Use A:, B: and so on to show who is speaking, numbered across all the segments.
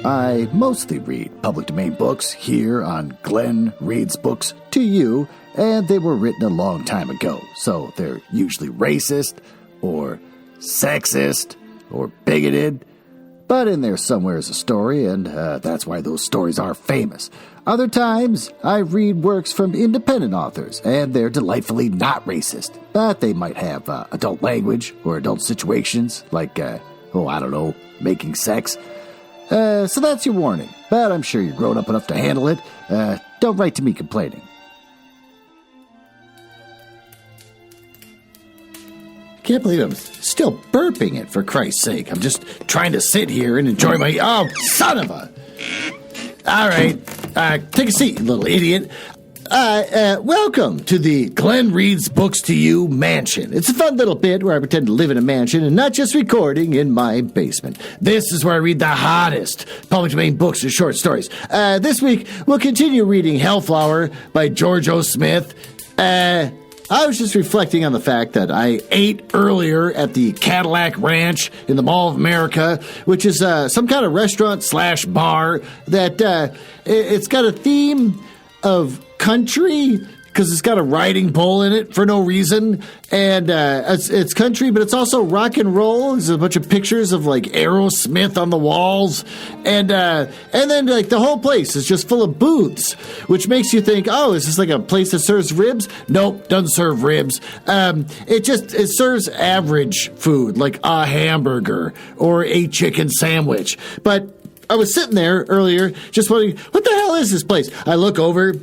A: I mostly read public domain books here on Glenn Reads Books to You, and they were written a long time ago, so they're usually racist, or sexist, or bigoted, but in there somewhere is a story, and that's why those stories are famous. Other times, I read works from independent authors, and they're delightfully not racist, but they might have adult language or adult situations, like, making sex. So that's your warning, but I'm sure you're grown up enough to handle it. Don't write to me complaining. Can't believe I'm still burping it, for Christ's sake. I'm just trying to sit here and enjoy my... Oh, son of a... All right, take a seat, you little idiot. Welcome to the Glenn Reads Books to You mansion. It's a fun little bit where I pretend to live in a mansion and not just recording in my basement. This is where I read the hottest public domain books and short stories. This week, we'll continue reading Hellflower by George O. Smith. I was just reflecting on the fact that I ate earlier at the Cadillac Ranch in the Mall of America, which is some kind of restaurant/bar that it's got a theme of country, because it's got a riding bull in it for no reason, and it's country, but it's also rock and roll. There's a bunch of pictures of like Aerosmith on the walls, and then like the whole place is just full of booths, which makes you think, oh, is this like a place that serves ribs? Nope, doesn't serve ribs. It serves average food like a hamburger or a chicken sandwich. But I was sitting there earlier just wondering, what the hell is this place? I look over.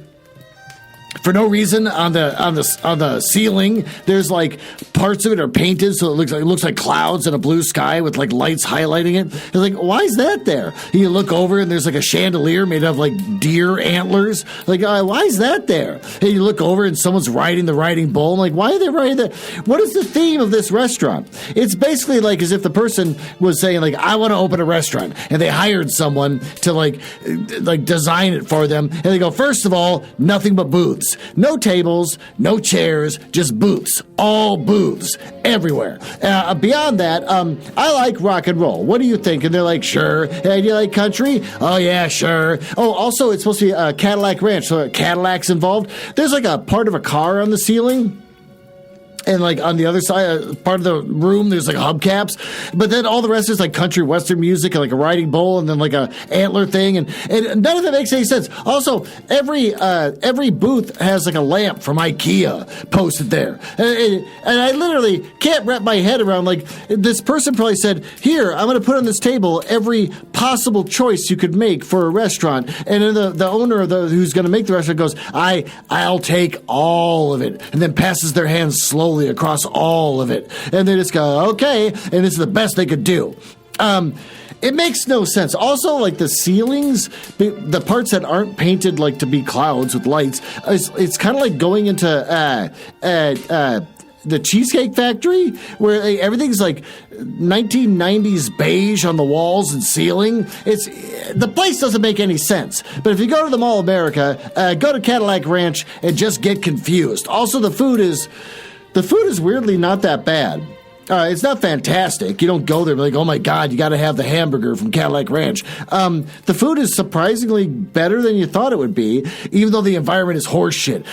A: For no reason, on the ceiling, there's like parts of it are painted, so it looks like clouds and a blue sky with like lights highlighting it. It's like, why is that there? And you look over and there's like a chandelier made of like deer antlers. Like, why is that there? And you look over and someone's riding the riding bull. I'm like, why are they riding that? What is the theme of this restaurant? It's basically like as if the person was saying like, I want to open a restaurant, and they hired someone to like design it for them, and they go, first of all, nothing but booths. No tables, no chairs, just booths. All booths everywhere. Beyond that, I like rock and roll. What do you think? And they're like, sure. Hey, do you like country? Oh, yeah, sure. Oh, also, it's supposed to be a Cadillac Ranch, so Cadillac's involved. There's like a part of a car on the ceiling. And like on the other side, part of the room, there's like hubcaps, but then all the rest is like country western music and like a riding bull and then like a antler thing, and none of it makes any sense. Also, every booth has like a lamp from IKEA posted there, and I literally can't wrap my head around, like, this person probably said, here, I'm going to put on this table every possible choice you could make for a restaurant, and then the owner of who's going to make the restaurant goes, I'll take all of it, and then passes their hands slowly across all of it, and they just go, okay, and it's the best they could do. It makes no sense. Also, like the ceilings, the parts that aren't painted like to be clouds with lights, it's kind of like going into the Cheesecake Factory, where everything's like 1990s beige on the walls and ceiling. The place doesn't make any sense. But if you go to the Mall of America, go to Cadillac Ranch and just get confused. Also, the food is weirdly not that bad. It's not fantastic. You don't go there and be like, oh my God, you got to have the hamburger from Cadillac Ranch. The food is surprisingly better than you thought it would be, even though the environment is horseshit.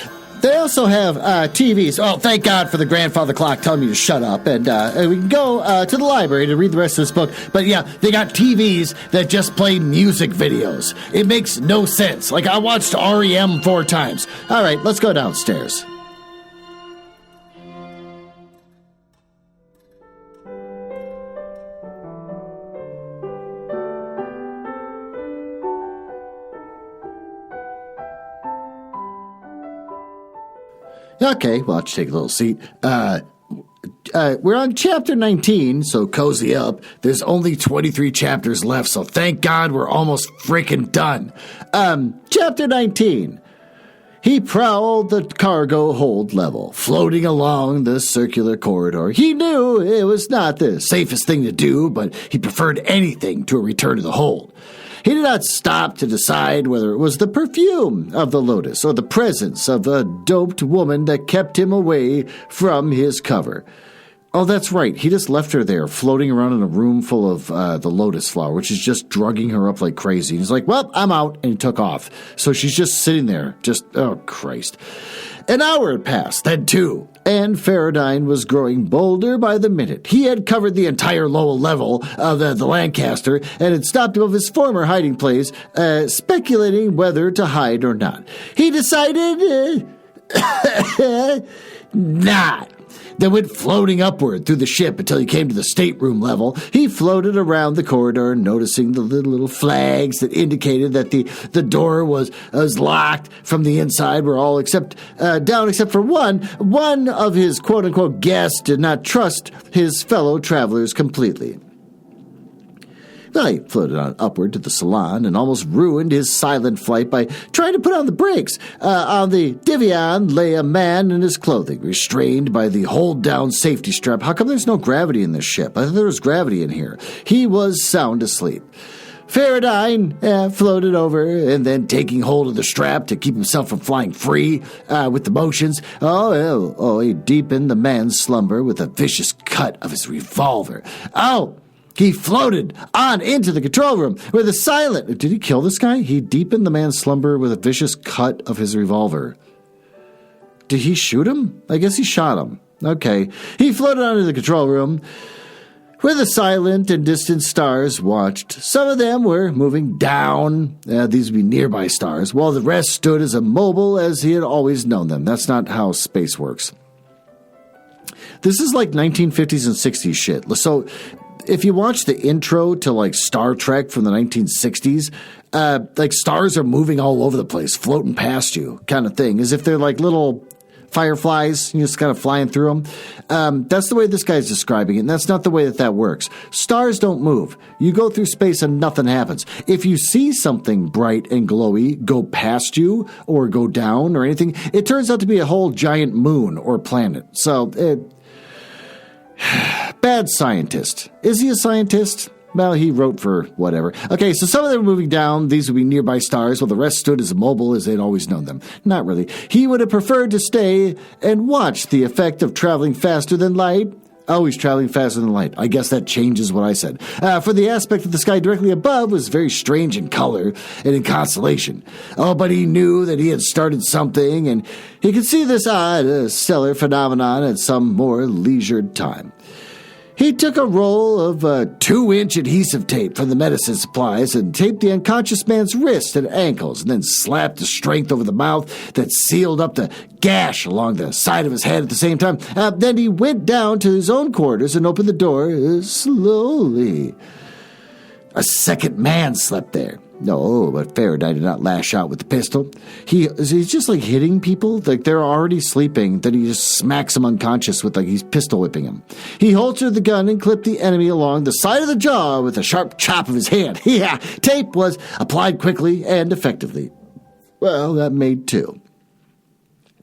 A: They also have TVs. Oh, thank God for the grandfather clock telling me to shut up. And we can go to the library to read the rest of this book. But yeah, they got TVs that just play music videos. It makes no sense. Like, I watched REM 4 times. All right, let's go downstairs. Okay, well, I'll just take a little seat. We're on chapter 19, so cozy up. There's only 23 chapters left, so thank God we're almost freaking done. Chapter 19. He prowled the cargo hold level, floating along the circular corridor. He knew it was not the safest thing to do, but he preferred anything to a return to the hold. He did not stop to decide whether it was the perfume of the Lotus or the presence of a doped woman that kept him away from his cover. Oh, that's right. He just left her there, floating around in a room full of the lotus flower, which is just drugging her up like crazy. He's like, well, I'm out, and he took off. So she's just sitting there, oh, Christ. An hour had passed, then 2, and Faraday was growing bolder by the minute. He had covered the entire lower level of the Lancaster and had stopped above his former hiding place, speculating whether to hide or not. He decided, not. Then went floating upward through the ship until he came to the stateroom level. He floated around the corridor, noticing the little flags that indicated that the door was locked from the inside. Were all down except for one. One of his quote-unquote guests did not trust his fellow travelers completely. Well, he floated on upward to the salon and almost ruined his silent flight by trying to put on the brakes. On the divan lay a man in his clothing, restrained by the hold-down safety strap. How come there's no gravity in this ship? I thought there was gravity in here. He was sound asleep. Faraday floated over and then taking hold of the strap to keep himself from flying free with the motions. He deepened the man's slumber with a vicious cut of his revolver. He floated on into the control room with a silent... Did he kill this guy? He deepened the man's slumber with a vicious cut of his revolver. Did he shoot him? I guess he shot him. Okay. He floated on into the control room where the silent and distant stars watched. Some of them were moving down. These would be nearby stars, while the rest stood as immobile as he had always known them. That's not how space works. This is like 1950s and 60s shit. So... if you watch the intro to like Star Trek from the 1960s, like stars are moving all over the place, floating past you kind of thing, as if they're like little fireflies, you're just kind of flying through them. That's the way this guy's describing it, and that's not the way that works. Stars don't move. You go through space and nothing happens. If you see something bright and glowy go past you or go down or anything, it turns out to be a whole giant moon or planet. So, bad scientist. Is he a scientist? Well, he wrote for whatever. Okay, so some of them were moving down. These would be nearby stars, while the rest stood as immobile as they'd always known them. Not really. He would have preferred to stay and watch the effect of traveling faster than light. Oh, he's traveling faster than light. I guess that changes what I said. For the aspect of the sky directly above was very strange in color and in constellation. Oh, but he knew that he had started something, and he could see this odd, stellar phenomenon at some more leisured time. He took a roll of 2-inch adhesive tape from the medicine supplies and taped the unconscious man's wrists and ankles, and then slapped the strength over the mouth that sealed up the gash along the side of his head at the same time. Then he went down to his own quarters and opened the door slowly. A second man slept there. No, but Faraday did not lash out with the pistol. He's just like hitting people, like they're already sleeping, then he just smacks them unconscious with like he's pistol whipping them. He holstered the gun and clipped the enemy along the side of the jaw with a sharp chop of his hand. Yeah, tape was applied quickly and effectively. Well, that made 2.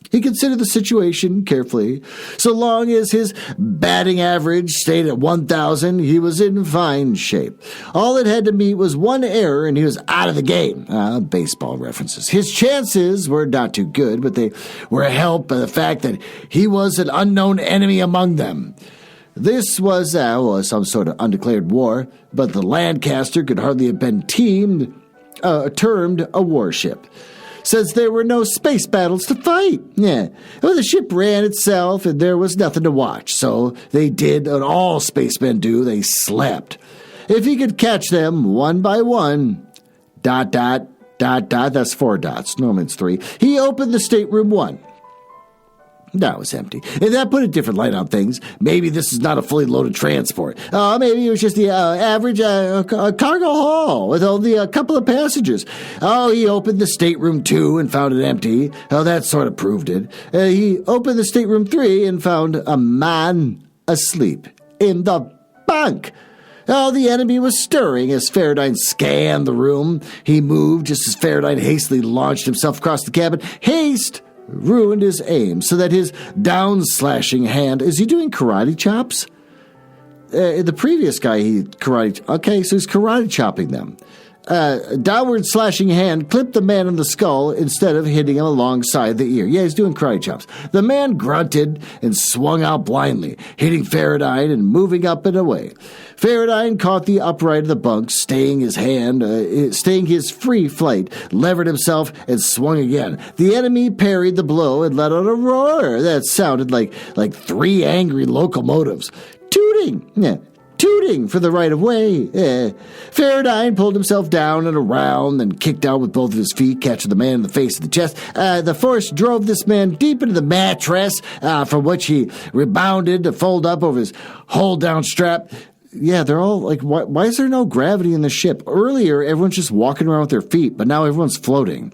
A: He considered the situation carefully. So long as his batting average stayed at 1,000, he was in fine shape. All it had to meet was one error, and he was out of the game. Baseball references. His chances were not too good, but they were helped by the fact that he was an unknown enemy among them. This was some sort of undeclared war, but the Lancaster could hardly have been termed a warship. Says there were no space battles to fight. Yeah. Well, the ship ran itself, and there was nothing to watch. So they did what all spacemen do. They slept. If he could catch them one by one, ... that's 4 dots. Normally it's 3. He opened the stateroom 1. That was empty. And that put a different light on things. Maybe this is not a fully loaded transport. Maybe it was just the average cargo haul with only a couple of passengers. He opened the stateroom 2 and found it empty. That sort of proved it. He opened the stateroom 3 and found a man asleep in the bunk. The enemy was stirring as Faraday scanned the room. He moved just as Faraday hastily launched himself across the cabin. Haste ruined his aim, so that his down-slashing hand... Is he doing karate chops? The previous guy, he karate... Okay, so he's karate chopping them. downward slashing hand clipped the man on the skull instead of hitting him alongside the ear. Yeah, he's doing karate chops. The man grunted and swung out blindly, hitting Faraday and moving up and away. Faraday caught the upright of the bunk, staying his free flight, levered himself, and swung again. The enemy parried the blow and let out a roar that sounded like 3 angry locomotives. Tooting for the right-of-way. Faraday pulled himself down and around, then kicked out with both of his feet, catching the man in the face of the chest. The force drove this man deep into the mattress, from which he rebounded to fold up over his hold-down strap. Yeah, they're all like, why is there no gravity in the ship? Earlier, everyone's just walking around with their feet, but now everyone's floating.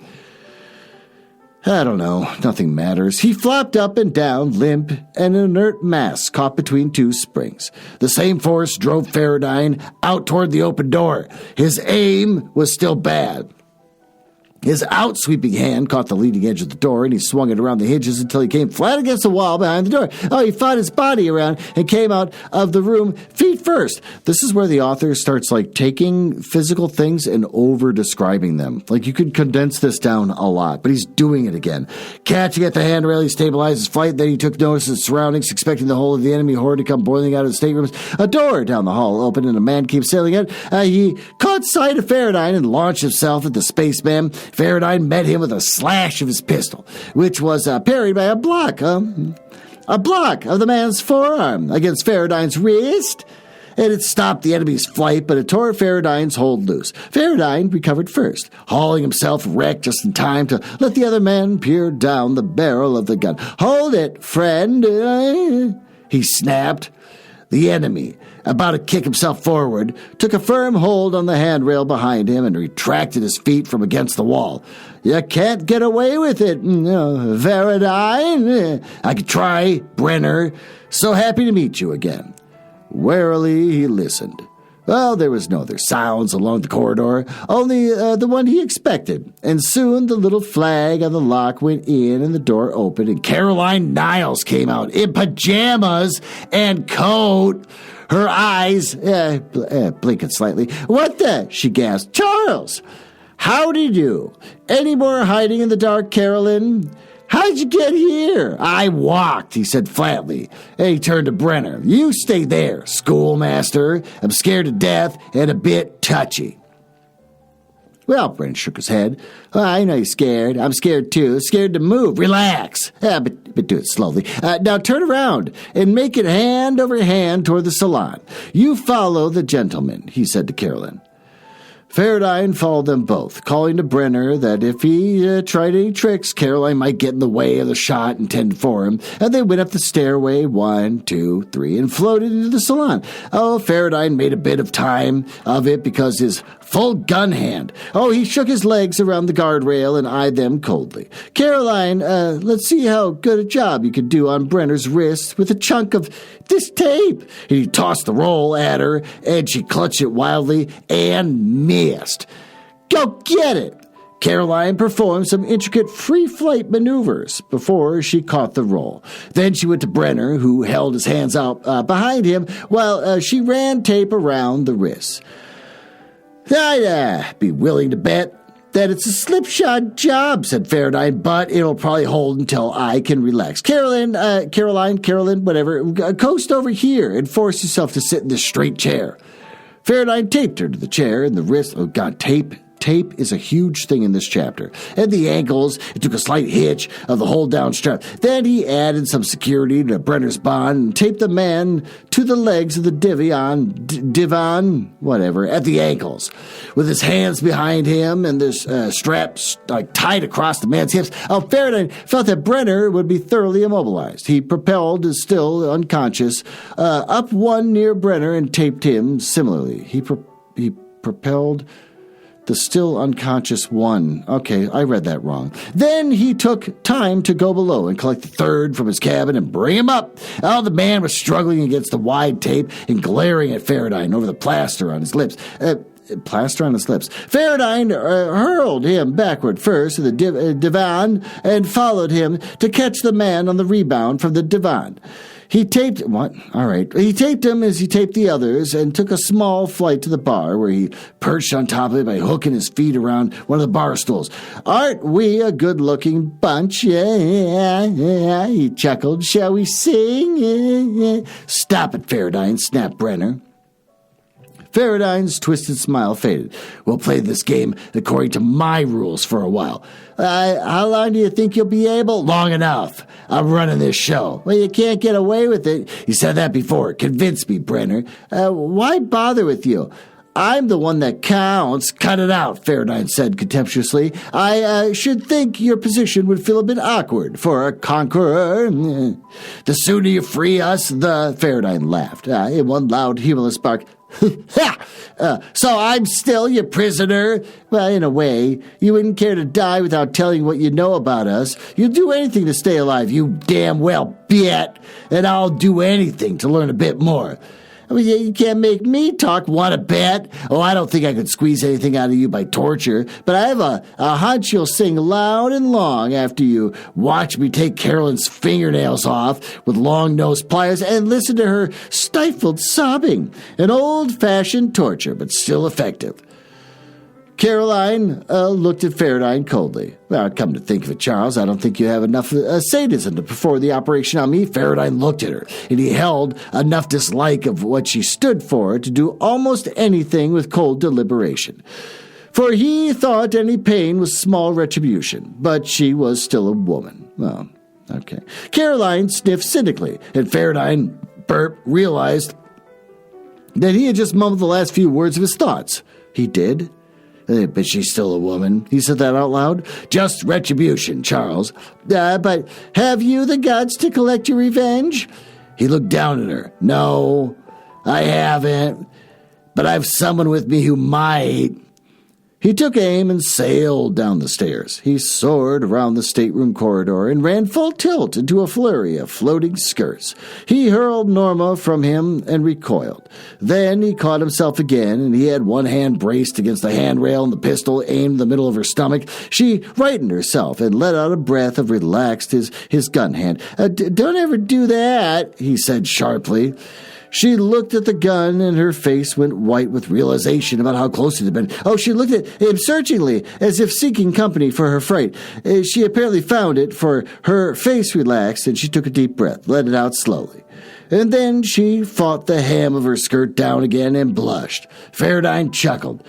A: I don't know. Nothing matters. He flopped up and down, limp, an inert mass caught between 2 springs. The same force drove Faraday out toward the open door. His aim was still bad. His out-sweeping hand caught the leading edge of the door, and he swung it around the hinges until he came flat against the wall behind the door. He fought his body around and came out of the room feet first. This is where the author starts, taking physical things and over-describing them. You could condense this down a lot, but he's doing it again. Catching at the handrail, he stabilized his flight, then he took notice of his surroundings, expecting the whole of the enemy horde to come boiling out of the staterooms. A door down the hall opened, and a man came sailing in. He caught sight of Faraday and launched himself at the spaceman. Faraday met him with a slash of his pistol, which was parried by a block of the man's forearm against Faraday's wrist, and it stopped the enemy's flight, but it tore Faraday's hold loose. Faraday recovered first, hauling himself erect just in time to let the other man peer down the barrel of the gun. "Hold it, friend," he snapped. The enemy, about to kick himself forward, took a firm hold on the handrail behind him and retracted his feet from against the wall. "You can't get away with it, Faraday. I could try, Brenner. So happy to meet you again." Warily he listened. Well, there was no other sounds along the corridor, only the one he expected. And soon the little flag on the lock went in and the door opened, and Caroline Niles came out in pajamas and coat. Her eyes blinking slightly. "What the?" she gasped. "Charles! Howdy do. Any more hiding in the dark, Carolyn?" "How'd you get here?" "I walked," he said flatly. And he turned to Brenner. "You stay there, schoolmaster. I'm scared to death and a bit touchy." Well, Brenner shook his head. "I know you're scared. I'm scared too. Scared to move. Relax. But do it slowly. Now turn around and make it hand over hand toward the salon. You follow the gentleman," he said to Carolyn. Faraday followed them both, calling to Brenner that if he tried any tricks, Caroline might get in the way of the shot intended for him, and they went up the stairway 1, 2, 3, and floated into the salon. Faraday made a bit of time of it because his full gun hand. He shook his legs around the guardrail and eyed them coldly. "Caroline, let's see how good a job you could do on Brenner's wrist with a chunk of this tape." And he tossed the roll at her, and she clutched it wildly and missed. "Go get it!" Caroline performed some intricate free-flight maneuvers before she caught the roll. Then she went to Brenner, who held his hands out behind him while she ran tape around the wrists. "I'd be willing to bet that it's a slipshod job," said Faraday, "but it'll probably hold until I can relax. Caroline, whatever, coast over here and force yourself to sit in this straight chair." Faraday taped her to the chair, and the wrist... Oh, God, tape is a huge thing in this chapter. And the ankles, it took a slight hitch of the hold-down strap. Then he added some security to Brenner's bond and taped the man to the legs of the divan, whatever, at the ankles. With his hands behind him and this straps tied across the man's hips, Faraday felt that Brenner would be thoroughly immobilized. He propelled his still unconscious up one near Brenner and taped him similarly. He propelled the still unconscious one. Okay, I read that wrong. Then he took time to go below and collect the third from his cabin and bring him up. The man was struggling against the wide tape and glaring at Faraday over the plaster on his lips. Faraday hurled him backward first to the divan and followed him to catch the man on the rebound from the divan. He taped him as he taped the others and took a small flight to the bar where he perched on top of it by hooking his feet around one of the bar stools. Aren't we a good-looking bunch? Yeah, he chuckled. Shall we sing? Stop it, Faradine, snapped Brenner. Faradine's twisted smile faded. We'll play this game according to my rules for a while. How long do you think you'll be able? Long enough. I'm running this show. Well, you can't get away with it. You said that before. Convince me, Brenner. Why bother with you? I'm the one that counts. Cut it out, Faradine said contemptuously. I should think your position would feel a bit awkward for a conqueror. The sooner you free us, the... Faradine laughed in one loud, humorless bark. So I'm still your prisoner? Well, in a way. You wouldn't care to die without telling what you know about us. You'd do anything to stay alive, you damn well bet. And I'll do anything to learn a bit more. I mean, you can't make me talk. Want to bet? Oh, I don't think I could squeeze anything out of you by torture, but I have a hunch you'll sing loud and long after you watch me take Carolyn's fingernails off with long-nosed pliers and listen to her stifled sobbing. An old-fashioned torture, but still effective. Caroline looked at Faradine coldly. Well, come to think of it, Charles, I don't think you have enough sadism to perform the operation on me. Faradine looked at her, and he held enough dislike of what she stood for to do almost anything with cold deliberation. For he thought any pain was small retribution, but she was still a woman. Oh, okay. Caroline sniffed cynically, and Faradine, realized that he had just mumbled the last few words of his thoughts. He did. But she's still a woman. He said that out loud. Just retribution, Charles. But have you the guts to collect your revenge? He looked down at her. No, I haven't. But I've someone with me who might. He took aim and sailed down the stairs. He soared around the stateroom corridor and ran full tilt into a flurry of floating skirts. He hurled Norma from him and recoiled. Then he caught himself again, and he had one hand braced against the handrail and the pistol aimed in the middle of her stomach. She rightened herself and let out a breath of relaxed his gun hand. Don't ever do that, he said sharply. She looked at the gun, and her face went white with realization about how close it had been. Oh, she looked at him searchingly, as if seeking company for her fright. She apparently found it, for her face relaxed, and she took a deep breath, let it out slowly. And then she fought the hem of her skirt down again and blushed. Faradine chuckled.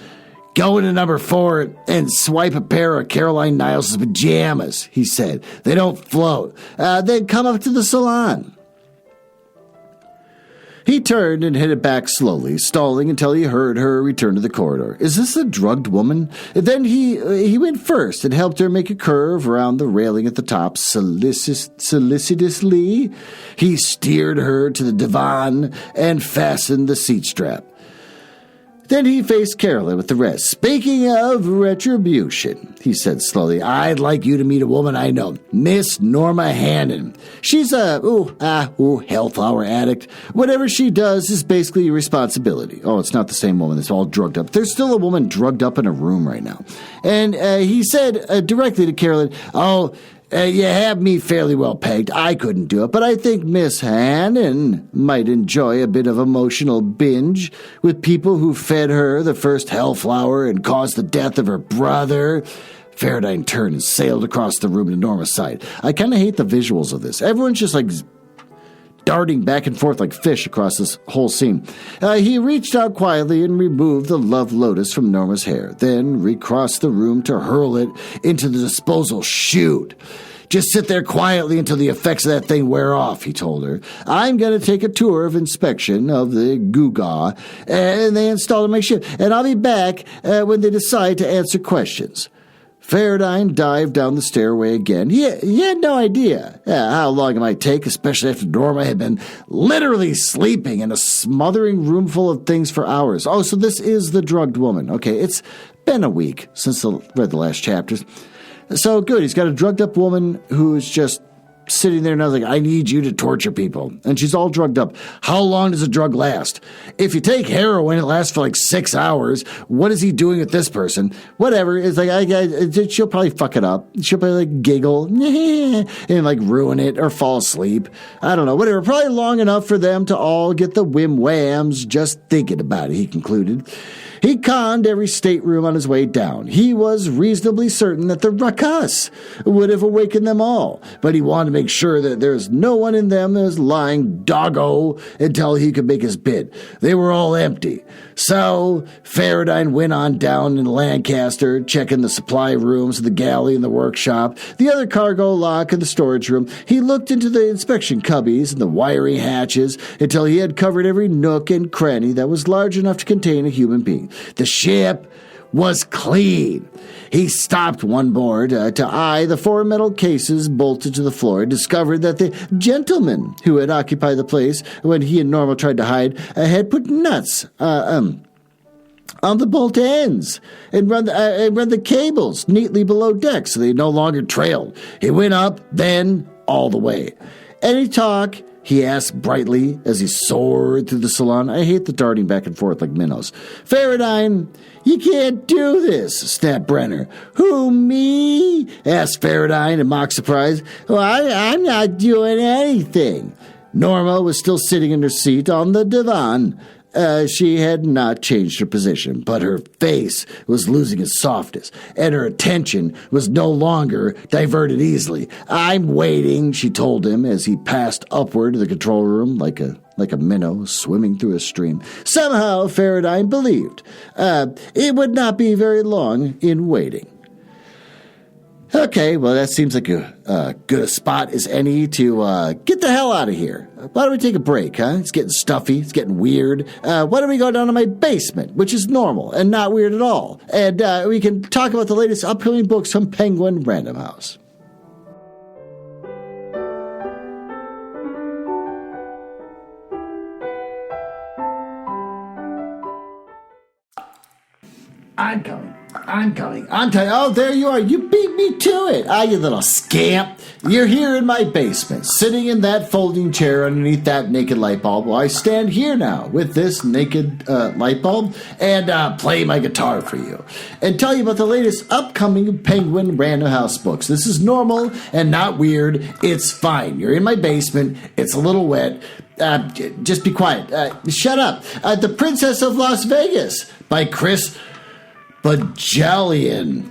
A: Go into number 4 and swipe a pair of Caroline Niles' pajamas, he said. They don't float. Then come up to the salon. He turned and headed back slowly, stalling until he heard her return to the corridor. Is this a drugged woman? Then he went first and helped her make a curve around the railing at the top. Solicitously, he steered her to the divan and fastened the seat strap. Then he faced Carolyn with the rest. Speaking of retribution, he said slowly, I'd like you to meet a woman I know, Miss Norma Hannon. She's a, Hellflower addict. Whatever she does is basically your responsibility. Oh, it's not the same woman that's all drugged up. There's still a woman drugged up in a room right now. And he said directly to Carolyn, you have me fairly well pegged. I couldn't do it, but I think Miss Hannon might enjoy a bit of emotional binge with people who fed her the first Hellflower and caused the death of her brother. Faradine turned and sailed across the room to Norma's side. I kind of hate the visuals of this. Everyone's just like darting back and forth like fish across this whole scene. He reached out quietly and removed the love lotus from Norma's hair, then recrossed the room to hurl it into the disposal chute. Just sit there quietly until the effects of that thing wear off, he told her. I'm going to take a tour of inspection of the Guga, and they installed a makeshift, and I'll be back when they decide to answer questions. Faradine dived down the stairway again. He had no idea how long it might take, especially after Norma had been literally sleeping in a smothering room full of things for hours. Oh, so this is the drugged woman. Okay, it's been a week since I read the last chapters. So good, he's got a drugged up woman who's just sitting there and I was like, I need you to torture people. And she's all drugged up. How long does a drug last? If you take heroin, it lasts for like 6 hours. What is he doing with this person? Whatever. It's like, she'll probably fuck it up. She'll probably like giggle and like ruin it or fall asleep. I don't know. Whatever. Probably long enough for them to all get the whim whams just thinking about it, he concluded. He conned every stateroom on his way down. He was reasonably certain that the ruckus would have awakened them all, but he wanted to make sure that there's no one in them that was lying doggo until he could make his bid. They were all empty. So Faraday went on down in Lancaster, checking the supply rooms, the galley, and the workshop, the other cargo lock, and the storage room. He looked into the inspection cubbies and the wiring hatches until he had covered every nook and cranny that was large enough to contain a human being. The ship was clean. He stopped one board to eye the 4 metal cases bolted to the floor and discovered that the gentleman who had occupied the place when he and Norma tried to hide had put nuts on the bolt ends and run the cables neatly below deck so they no longer trailed. He went up, then all the way. Any talk? He asked brightly as he soared through the salon. I hate the darting back and forth like minnows. Faraday, you can't do this, snapped Brenner. Who, me? Asked Faraday in mock surprise. Well, I'm not doing anything. Norma was still sitting in her seat on the divan. She had not changed her position, but her face was losing its softness, and her attention was no longer diverted easily. I'm waiting, she told him as he passed upward to the control room like a minnow swimming through a stream. Somehow Faraday believed it would not be very long in waiting. Okay, well, that seems like a good a spot as any to get the hell out of here. Why don't we take a break, huh? It's getting stuffy. It's getting weird. Why don't we go down to my basement, which is normal and not weird at all, and we can talk about the latest upcoming books from Penguin Random House. I'm coming. Oh, there you are. You beat me to it. Ah, you little scamp. You're here in my basement, sitting in that folding chair underneath that naked light bulb. Well, I stand here now with this naked light bulb and play my guitar for you and tell you about the latest upcoming Penguin Random House books. This is normal and not weird. It's fine. You're in my basement. It's a little wet. Just be quiet. Shut up. The Princess of Las Vegas by Chris Bajalian.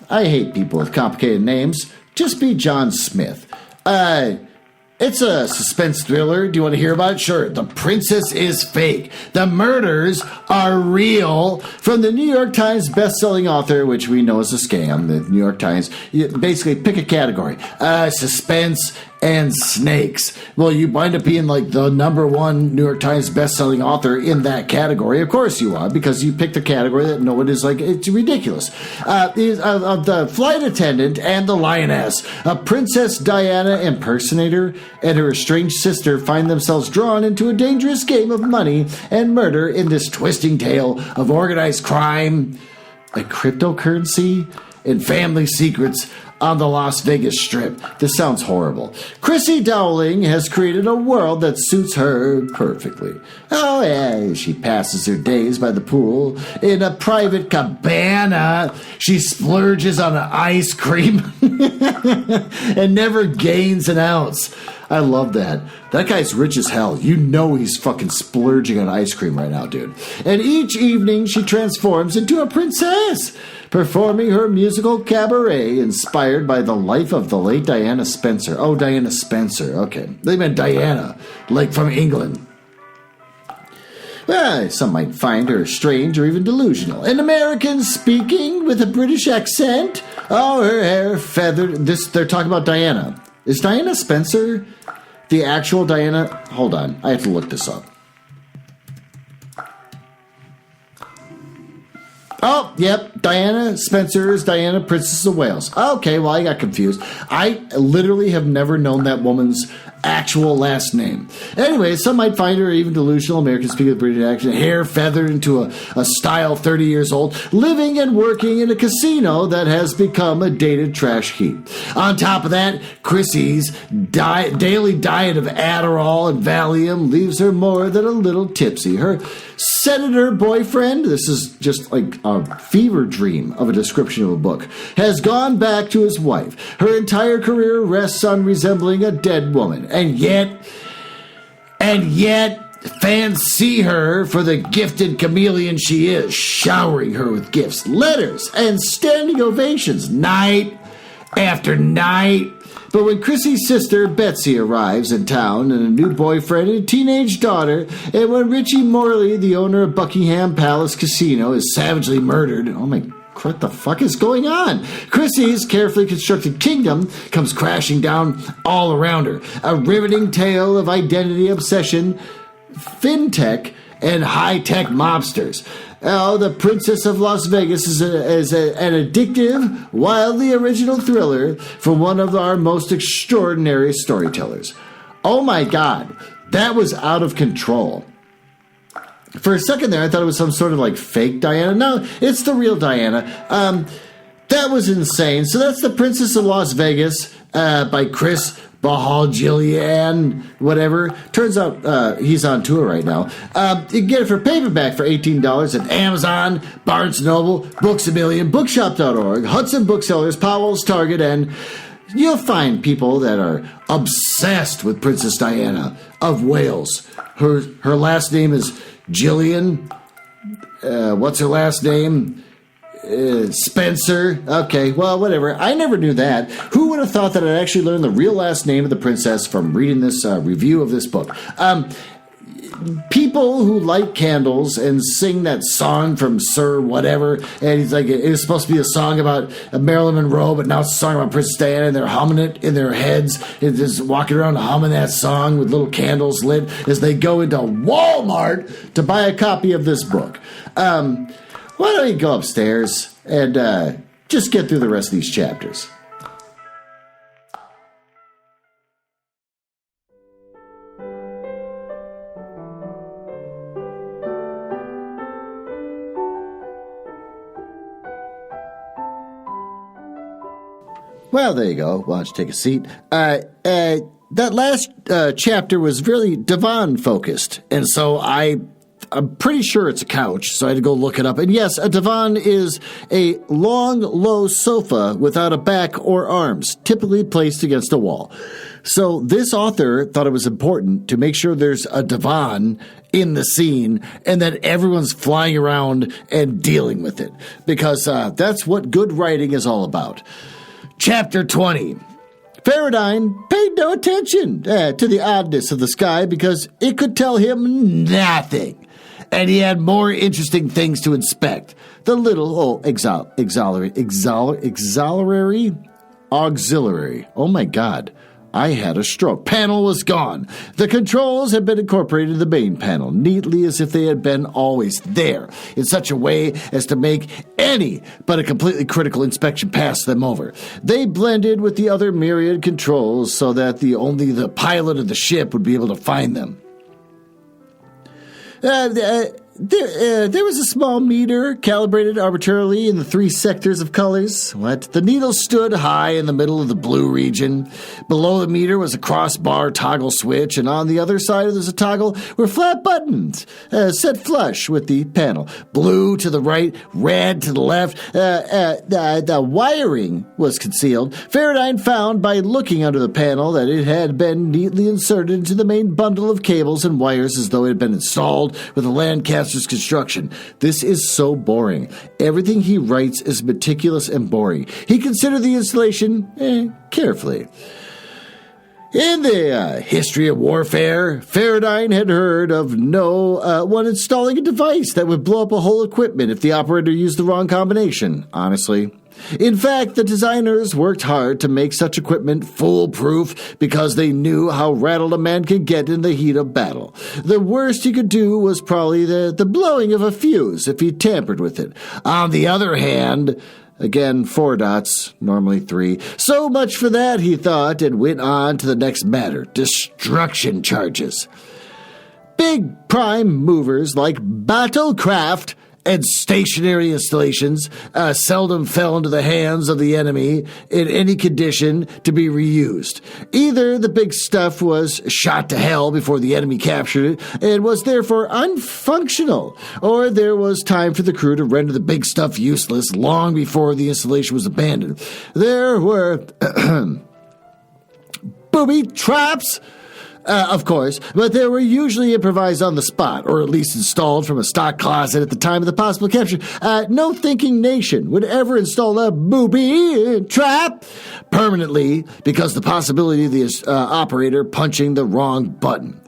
A: I hate people with complicated names. Just be John Smith. It's a suspense thriller. Do you want to hear about it? Sure. The princess is fake. The murders are real. From the New York Times best-selling author, which we know is a scam, the New York Times. You basically pick a category. Suspense and snakes. Well, you wind up being like the #1 New York Times best-selling author in that category. Of course you are, because you picked a category that no one is like, it's ridiculous. Of the flight attendant and the lioness, a Princess Diana impersonator and her estranged sister find themselves drawn into a dangerous game of money and murder in this twisting tale of organized crime, a cryptocurrency, and family secrets on the Las Vegas Strip. This sounds horrible. Chrissy Dowling has created a world that suits her perfectly. Oh, yeah, she passes her days by the pool in a private cabana. She splurges on ice cream and never gains an ounce. I love that. That guy's rich as hell. You know he's fucking splurging on ice cream right now, dude. And each evening she transforms into a princess, performing her musical cabaret inspired by the life of the late Diana Spencer. Oh, Diana Spencer. Okay. They meant Diana, like from England. Well, some might find her strange or even delusional. An American speaking with a British accent. Oh, her hair feathered. They're talking about Diana. Is Diana Spencer the actual Diana? Hold on. I have to look this up. Oh, yep. Diana Spencer is Diana, Princess of Wales. Okay, well, I got confused. I literally have never known that woman's actual last name. Anyway, some might find her even delusional. Americans speak with British accent, hair feathered into a style 30 years old, living and working in a casino that has become a dated trash heap. On top of that, Chrissy's daily diet of Adderall and Valium leaves her more than a little tipsy. Her senator boyfriend, this is just like a fever dream of a description of a book, has gone back to his wife. Her entire career rests on resembling a dead woman. And yet, fans see her for the gifted chameleon she is, showering her with gifts, letters, and standing ovations night after night. But when Chrissy's sister, Betsy, arrives in town and a new boyfriend and a teenage daughter, and when Richie Morley, the owner of Buckingham Palace Casino, is savagely murdered, oh my, what the fuck is going on? Chrissy's carefully constructed kingdom comes crashing down all around her. A riveting tale of identity obsession, fintech, and high-tech mobsters. Oh, The Princess of Las Vegas is an addictive, wildly original thriller from one of our most extraordinary storytellers. Oh my God, that was out of control. For a second there, I thought it was some sort of like fake Diana. No, it's the real Diana. That was insane. So that's The Princess of Las Vegas by Chris Bahal-Gillian, whatever. Turns out he's on tour right now. You can get it for paperback for $18 at Amazon, Barnes & Noble, Books A Million, Bookshop.org, Hudson Booksellers, Powell's, Target, and you'll find people that are obsessed with Princess Diana of Wales. Her last name is Gillian. What's her last name? Spencer. Okay, well, whatever. I never knew that. Who would have thought that I'd actually learn the real last name of the princess from reading this review of this book? People who light candles and sing that song from Sir Whatever, and he's like, it was supposed to be a song about Marilyn Monroe, but now it's a song about Princess Diana, and they're humming it in their heads, and just walking around humming that song with little candles lit as they go into Walmart to buy a copy of this book. Why don't you go upstairs and just get through the rest of these chapters? Well, there you go. Why don't you take a seat? That last chapter was really divan-focused, and so I'm pretty sure it's a couch, so I had to go look it up. And yes, a divan is a long, low sofa without a back or arms, typically placed against a wall. So this author thought it was important to make sure there's a divan in the scene and that everyone's flying around and dealing with it, because that's what good writing is all about. Chapter 20. Faradine paid no attention to the oddness of the sky because it could tell him nothing. And he had more interesting things to inspect. The little, auxiliary. Oh my God, I had a stroke. Panel was gone. The controls had been incorporated in the main panel, neatly as if they had been always there, in such a way as to make any but a completely critical inspection pass them over. They blended with the other myriad controls so that only the pilot of the ship would be able to find them. There was a small meter calibrated arbitrarily in the 3 sectors of colors. The needle stood high in the middle of the blue region. Below the meter was a crossbar toggle switch, and on the other side there's a toggle were flat buttons set flush with the panel. Blue to the right, red to the left. The wiring was concealed. Faradine found by looking under the panel that it had been neatly inserted into the main bundle of cables and wires as though it had been installed with a Lancaster's construction. This is so boring. Everything he writes is meticulous and boring. He considered the installation carefully. In the history of warfare, Faradine had heard of no one installing a device that would blow up a whole equipment if the operator used the wrong combination. Honestly, In fact, the designers worked hard to make such equipment foolproof because they knew how rattled a man could get in the heat of battle. The worst he could do was probably the blowing of a fuse if he tampered with it. On the other hand, again, 4 dots, normally 3. So much for that, he thought, and went on to the next matter, destruction charges. Big prime movers like battlecraft and stationary installations seldom fell into the hands of the enemy in any condition to be reused. Either the big stuff was shot to hell before the enemy captured it and was therefore unfunctional, or there was time for the crew to render the big stuff useless long before the installation was abandoned. There were booby traps, of course, but they were usually improvised on the spot, or at least installed from a stock closet at the time of the possible capture. No thinking nation would ever install a booby trap permanently because the possibility of the operator punching the wrong button.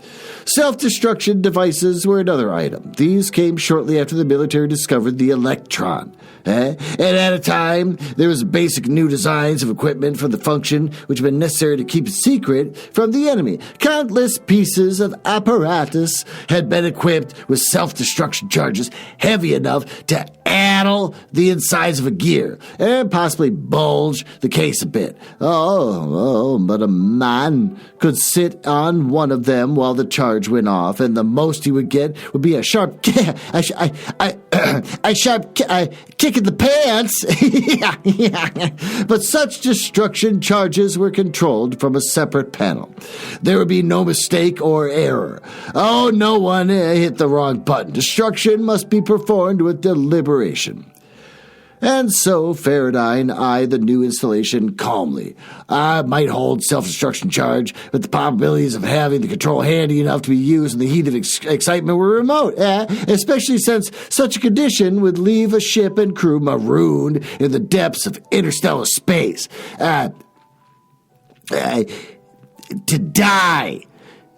A: Self-destruction devices were another item. These came shortly after the military discovered the electron. And at a time, there was basic new designs of equipment for the function which had been necessary to keep it secret from the enemy. Countless pieces of apparatus had been equipped with self-destruction charges heavy enough to addle the insides of a gear and possibly bulge the case a bit. But a man could sit on one of them while the charge went off, and the most he would get would be a sharp kick in the pants. But such destruction charges were controlled from a separate panel. There would be no mistake or error. No one hit the wrong button. Destruction must be performed with deliberation. And so Faraday eyed the new installation calmly. I might hold self-destruction charge, but the probabilities of having the control handy enough to be used in the heat of excitement were remote, especially since such a condition would leave a ship and crew marooned in the depths of interstellar space. To die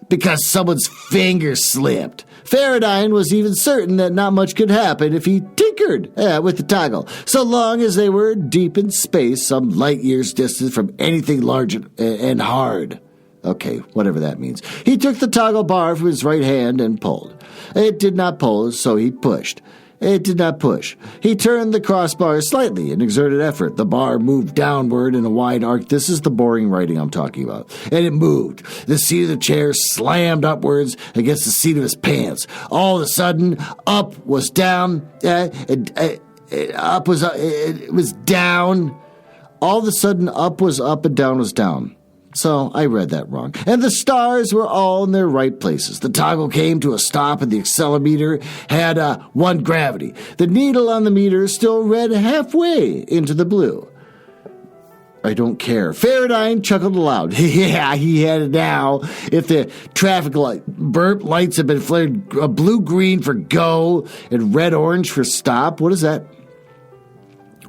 A: because someone's finger slipped. Faraday was even certain that not much could happen if he tinkered with the toggle, so long as they were deep in space, some light years distant from anything large and hard. Okay, whatever that means. He took the toggle bar from his right hand and pulled. It did not pull, so he pushed. It did not push. He turned the crossbar slightly and exerted effort. The bar moved downward in a wide arc. This is the boring writing I'm talking about. And it moved. The seat of the chair slammed upwards against the seat of his pants. All of a sudden, up was down. Up was it was down. All of a sudden, up was up and down was down. So I read that wrong. And the stars were all in their right places. The toggle came to a stop and the accelerometer had 1 gravity. The needle on the meter still read halfway into the blue. I don't care. Faraday chuckled aloud. Yeah, he had it now. If the traffic burp lights had been flared blue-green for go and red-orange for stop, what is that?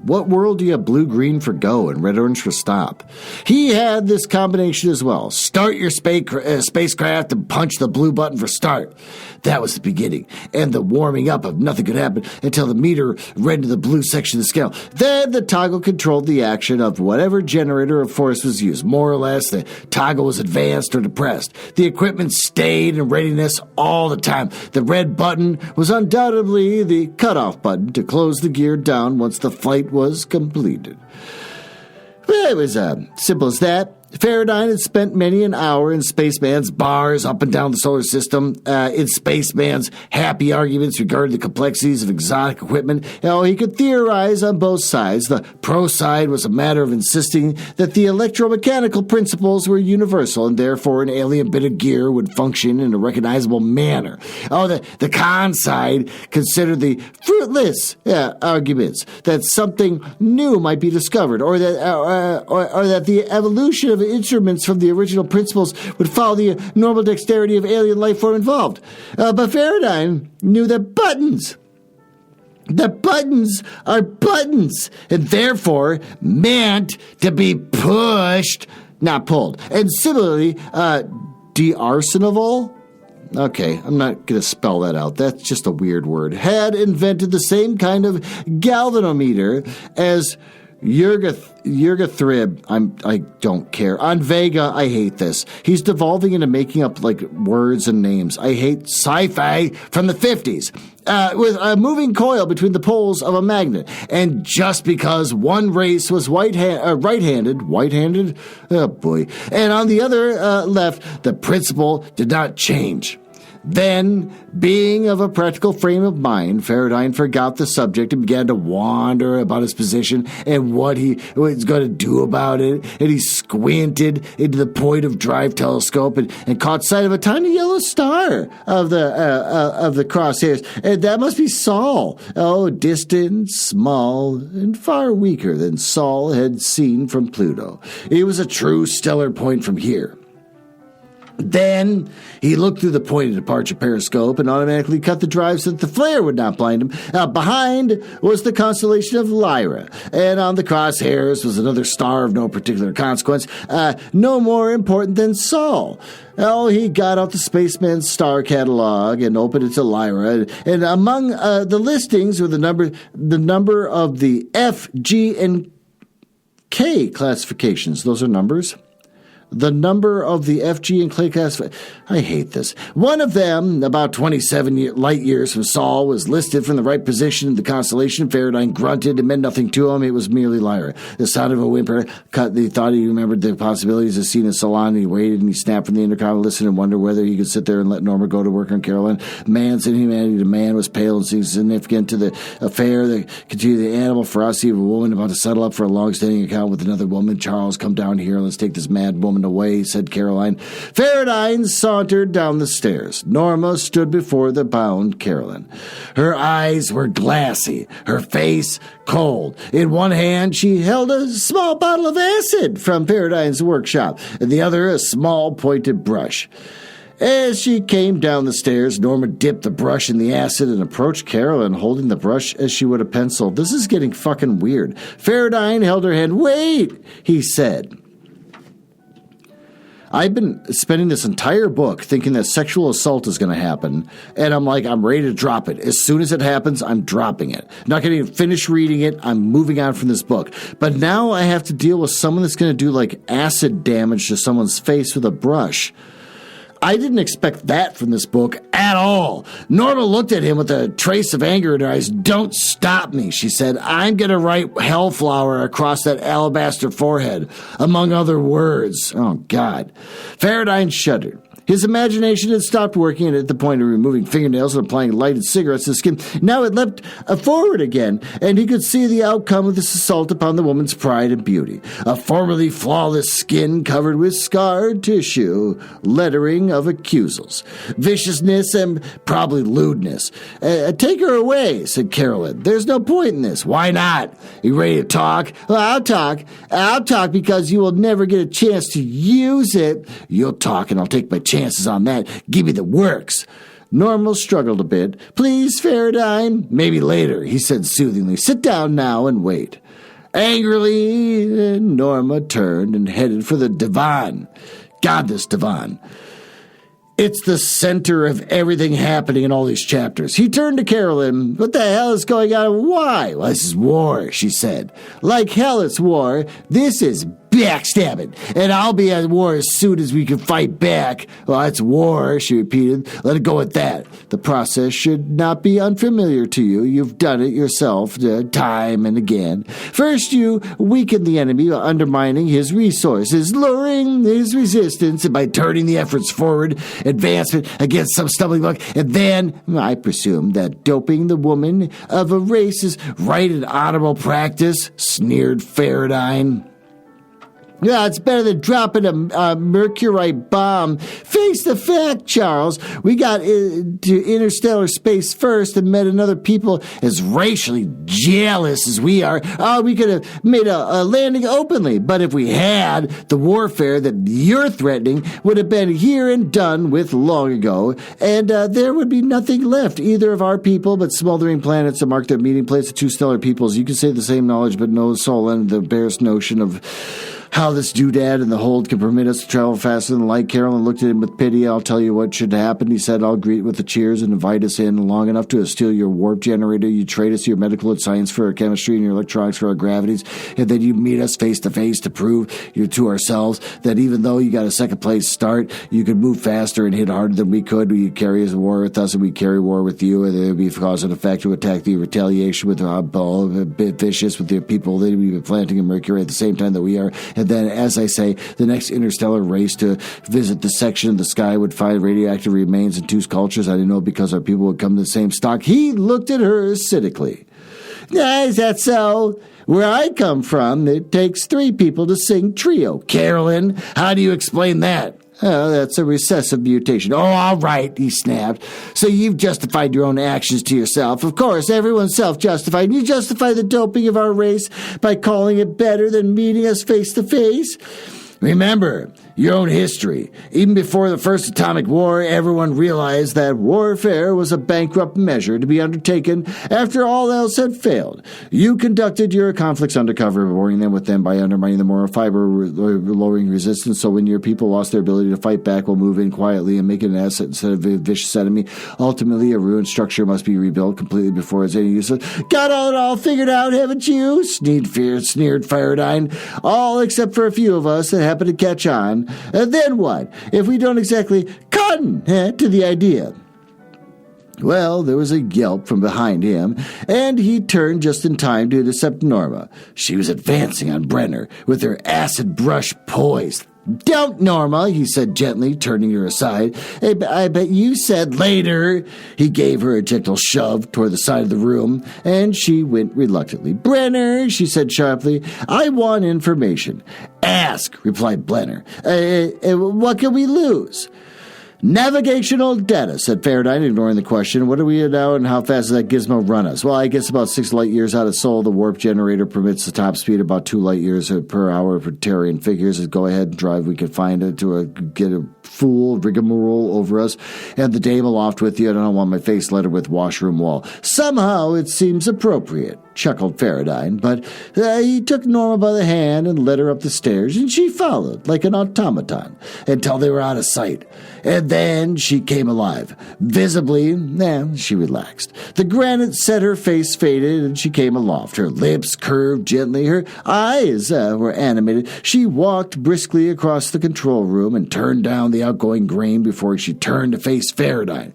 A: What world do you have blue-green for go and red-orange for stop? He had this combination as well. Start your spacecraft and punch the blue button for start. That was the beginning, and the warming up of nothing could happen until the meter read into the blue section of the scale. Then the toggle controlled the action of whatever generator of force was used. More or less, the toggle was advanced or depressed. The equipment stayed in readiness all the time. The red button was undoubtedly the cutoff button to close the gear down once the flight was completed. Well, it was simple as that. Faraday had spent many an hour in Spaceman's bars up and down the solar system, in Spaceman's happy arguments regarding the complexities of exotic equipment. He could theorize on both sides. The pro side was a matter of insisting that the electromechanical principles were universal and therefore an alien bit of gear would function in a recognizable manner. The con side considered the fruitless arguments that something new might be discovered, or that the evolution of instruments from the original principles would follow the normal dexterity of alien life form involved. But Faraday knew that buttons are buttons, and therefore meant to be pushed, not pulled. And similarly, de-arsenal, okay, I'm not going to spell that out. That's just a weird word. Had invented the same kind of galvanometer as Yurga Thrib, I don't care. On Vega, I hate this. He's devolving into making up like words and names. I hate sci-fi from the 50s. With a moving coil between the poles of a magnet. And just because one race was right-handed, oh boy, and on the other left, the principle did not change. Then, being of a practical frame of mind, Faraday forgot the subject and began to wander about his position and what he was going to do about it. And he squinted into the point of drive telescope and caught sight of a tiny yellow star of the crosshairs. And that must be Sol. Oh, distant, small, and far weaker than Sol had seen from Pluto. It was a true stellar point from here. Then he looked through the point of departure periscope and automatically cut the drive so that the flare would not blind him. Behind was the constellation of Lyra, and on the crosshairs was another star of no particular consequence, no more important than Sol. Oh, he got out the spaceman's star catalog and opened it to Lyra, and among the listings were the number of the F, G, and K classifications. Those are numbers. The number of the FG and Clay classification. I hate this. One of them, about 27 light years from Sol, was listed from the right position in the constellation. Faraday grunted. It meant nothing to him. It was merely Lyra. The sound of a whimper cut. He thought he remembered the possibilities of seeing a salon. He waited and he snapped from the intercom and listened and wondered whether he could sit there and let Norma go to work on Caroline. Man's inhumanity to man was pale and seemed significant to the affair. The continued the animal ferocity of a woman about to settle up for a long-standing account with another woman. Charles, come down here. Let's take this mad woman away, said Caroline. Faraday sauntered down the stairs. Norma stood before the bound Caroline. Her eyes were glassy, her face cold. In one hand, she held a small bottle of acid from Faraday's workshop, in the other a small pointed brush. As she came down the stairs, Norma dipped the brush in the acid and approached Caroline, holding the brush as she would a pencil. This is getting fucking weird. Faraday held her hand. Wait, he said. I've been spending this entire book thinking that sexual assault is going to happen, and I'm ready to drop it. As soon as it happens, I'm dropping it. Not going to finish reading it. I'm moving on from this book. But now I have to deal with someone that's going to do acid damage to someone's face with a brush. I didn't expect that from this book at all. Norma looked at him with a trace of anger in her eyes. Don't stop me, she said. I'm going to write Hellflower across that alabaster forehead, among other words. Oh, God. Faraday shuddered. His imagination had stopped working at the point of removing fingernails and applying lighted cigarettes to the skin. Now it leapt forward again, and he could see the outcome of this assault upon the woman's pride and beauty. A formerly flawless skin covered with scarred tissue, lettering of accusals, viciousness, and probably lewdness. Take her away, said Caroline. There's no point in this. Why not? You ready to talk? Well, I'll talk. I'll talk because you will never get a chance to use it. You'll talk, and I'll take my chances on that. Give me the works. Norma struggled a bit. Please, Faraday. Maybe later, he said soothingly. Sit down now and wait. Angrily, Norma turned and headed for the divan. God, this divan. It's the center of everything happening in all these chapters. He turned to Caroline. What the hell is going on? Why? Well, this is war, she said. Like hell it's war. This is backstabbing. And I'll be at war as soon as we can fight back. Well, it's war, she repeated. Let it go at that. The process should not be unfamiliar to you. You've done it yourself time and again. First, you weaken the enemy by undermining his resources, lowering his resistance, and by turning the efforts forward, advancement against some stumbling block. And then, I presume that doping the woman of a race is right and honorable practice, sneered Faraday. Yeah, it's better than dropping a mercurite bomb. Face the fact, Charles. We got to interstellar space first and met another people as racially jealous as we are. We could have made a landing openly. But if we had, the warfare that you're threatening would have been here and done with long ago. And there would be nothing left, either of our people, but smoldering planets that mark their meeting place of two stellar peoples. You can say the same knowledge, but no soul, and the barest notion of how this doodad in the hold can permit us to travel faster than light. Carolyn looked at him with pity. I'll tell you what should happen. He said, I'll greet with the cheers and invite us in long enough to steal your warp generator. You trade us your medical and science for our chemistry and your electronics for our gravities. And then you meet us face to face to prove to ourselves that even though you got a second place start, you could move faster and hit harder than we could. You carry us war with us and we carry war with you. And it would be cause and effect to attack the retaliation with a bit vicious with the people that we've been planting in Mercury at the same time that we are. And then, as I say, the next interstellar race to visit the section of the sky would find radioactive remains in two cultures. I didn't know because our people would come to the same stock. He looked at her cynically. Is that so? Where I come from, it takes 3 people to sing trio. Carolyn, how do you explain that? Oh, that's a recessive mutation. Oh, all right, he snapped. So you've justified your own actions to yourself. Of course, everyone's self-justified. You justify the doping of our race by calling it better than meeting us face to face. Remember your own history. Even before the first atomic war, everyone realized that warfare was a bankrupt measure to be undertaken after all else had failed. You conducted your conflicts undercover, warring them with them by undermining the moral fiber, lowering resistance, so when your people lost their ability to fight back, will move in quietly and make it an asset instead of a vicious enemy. Ultimately, a ruined structure must be rebuilt completely before it's any use. Got it all figured out, haven't you? Sneered Faraday. All except for a few of us that happen to catch on. And then what? If we don't exactly cotton to the idea. Well, there was a yelp from behind him, and he turned just in time to intercept Norma. She was advancing on Brenner with her acid brush poised. Don't, Norma, he said gently, turning her aside. Hey, I bet you said later. He gave her a gentle shove toward the side of the room, and she went reluctantly. Brenner, she said sharply, I want information. Ask, replied Brenner. What can we lose? Navigational data, said Faraday, ignoring the question. What are we now and how fast does that gizmo run us? Well, I guess about 6 light years out of Sol. The warp generator permits the top speed about 2 light years per hour for Terran figures. Go ahead and drive. We can find it to get a fool rigmarole over us. And the dame aloft with you. I don't want my face lettered with washroom wall. Somehow it seems appropriate, chuckled Faraday. But he took Norma by the hand and led her up the stairs, and she followed like an automaton until they were out of sight. And then she came alive. Visibly, she relaxed. The granite set her face faded, and she came aloft. Her lips curved gently. Her eyes were animated. She walked briskly across the control room and turned down the outgoing grain before she turned to face Faraday.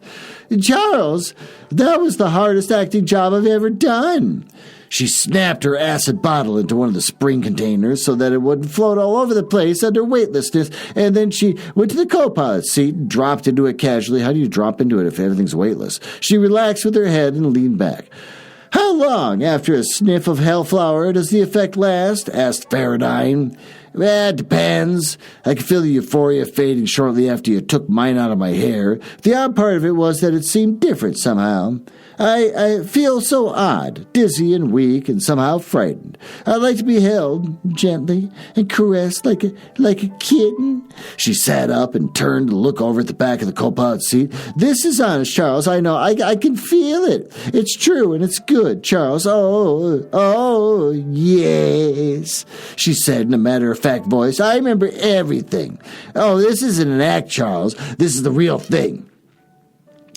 A: Charles, that was the hardest acting job I've ever done. She snapped her acid bottle into one of the spring containers so that it wouldn't float all over the place under weightlessness, and then she went to the co-pilot seat and dropped into it casually. How do you drop into it if everything's weightless? She relaxed with her head and leaned back. How long after a sniff of Hellflower does the effect last? Asked Faraday. It depends. I could feel the euphoria fading shortly after you took mine out of my hair. The odd part of it was that it seemed different somehow. I feel so odd, dizzy and weak, and somehow frightened. I'd like to be held gently and caressed like a kitten. She sat up and turned to look over at the back of the co-pilot seat. This is honest, Charles. I know. I can feel it. It's true and it's good, Charles. Oh, yes, she said in a matter-of-fact voice. I remember everything. Oh, this isn't an act, Charles. This is the real thing.